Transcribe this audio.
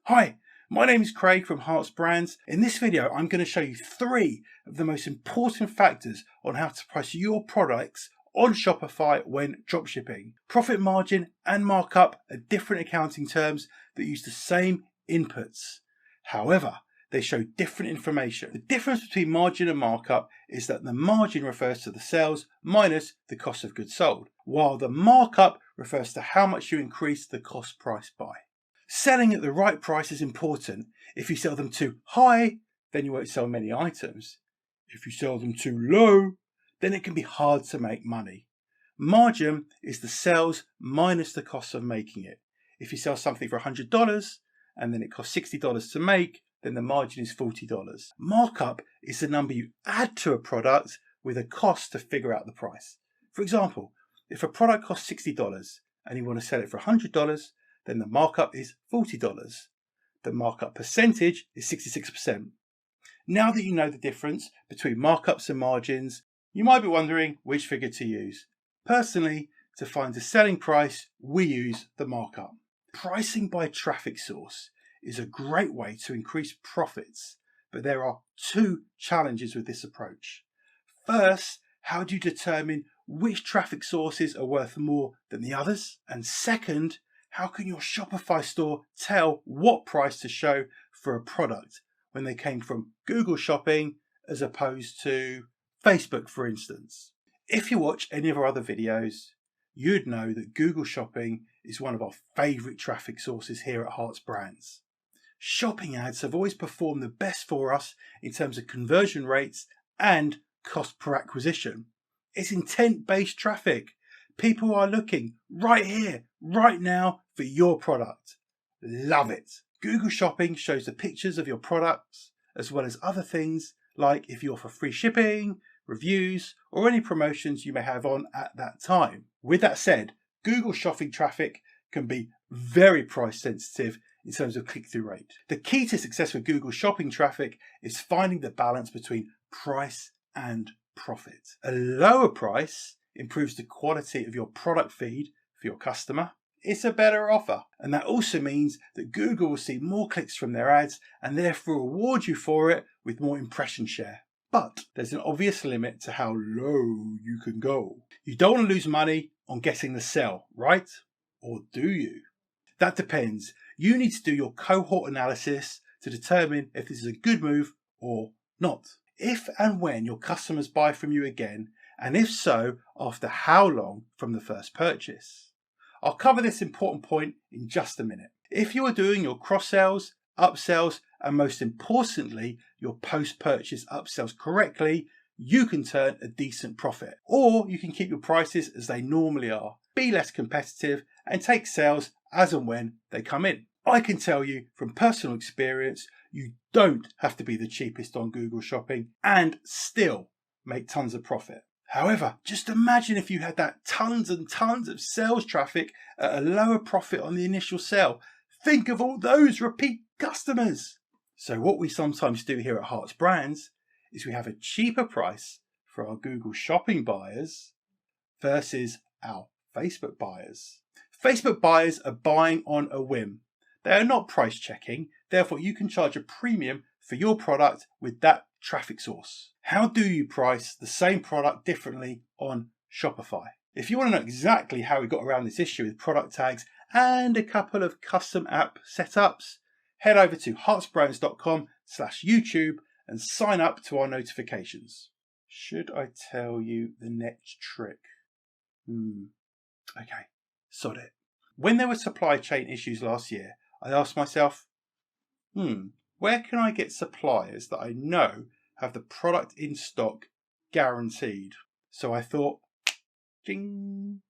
Hi, my name is Craig from Hartz Brands. In this video, I'm going to show you 3 of the most important factors on how to price your products on Shopify when dropshipping. Profit margin and markup are different accounting terms that use the same inputs. However, they show different information. The difference between margin and markup is that the margin refers to the sales minus the cost of goods sold, while the markup refers to how much you increase the cost price by. Selling at the right price is important. If you sell them too high, then you won't sell many items. If you sell them too low, then it can be hard to make money. Margin is the sales minus the cost of making it. If you sell something for $100 and then it costs $60 to make, then the margin is $40. Markup is the number you add to a product with a cost to figure out the price. For example, if a product costs $60 and you want to sell it for $100, then the markup is $40. The markup percentage is 66%. Now that you know the difference between markups and margins, you might be wondering which figure to use. Personally, to find the selling price, we use the markup. Pricing by traffic source is a great way to increase profits, but there are 2 challenges with this approach. First, how do you determine which traffic sources are worth more than the others? And second, how can your Shopify store tell what price to show for a product when they came from Google Shopping as opposed to Facebook, for instance? If you watch any of our other videos, you'd know that Google Shopping is one of our favourite traffic sources here at Hartz Brands. Shopping ads have always performed the best for us in terms of conversion rates and cost per acquisition. It's intent-based traffic. People are looking right here, right now for your product. Love it. Google Shopping shows the pictures of your products as well as other things like if you offer free shipping, reviews, or any promotions you may have on at that time. With that said, Google Shopping traffic can be very price sensitive in terms of click-through rate. The key to success with Google Shopping traffic is finding the balance between price and profit. A lower price improves the quality of your product feed for your customer. It's a better offer, and that also means that Google will see more clicks from their ads and therefore reward you for it with more impression share. But there's an obvious limit to how low you can go. You don't want to lose money on getting the sell, right? Or do you? That depends. You need to do your cohort analysis to determine if this is a good move or not. If and when your customers buy from you again, and if so, after how long from the first purchase. I'll cover this important point in just a minute. If you are doing your cross-sells, upsells, and most importantly, your post-purchase upsells correctly, you can turn a decent profit. Or you can keep your prices as they normally are, be less competitive, and take sales as and when they come in. I can tell you from personal experience, you don't have to be the cheapest on Google Shopping and still make tons of profit. However, just imagine if you had that tons and tons of sales traffic at a lower profit on the initial sale. Think of all those repeat customers. So what we sometimes do here at Hartz Brands is we have a cheaper price for our Google Shopping buyers versus our Facebook buyers. Facebook buyers are buying on a whim. They are not price checking, therefore you can charge a premium for your product with that traffic source. How do you price the same product differently on Shopify? If you want to know exactly how we got around this issue with product tags and a couple of custom app setups, head over to hartzbrands.com/YouTube and sign up to our notifications. Should I tell you the next trick? Okay, sod it. When there were supply chain issues last year, I asked myself, where can I get suppliers that I know have the product in stock guaranteed? So I thought, ding.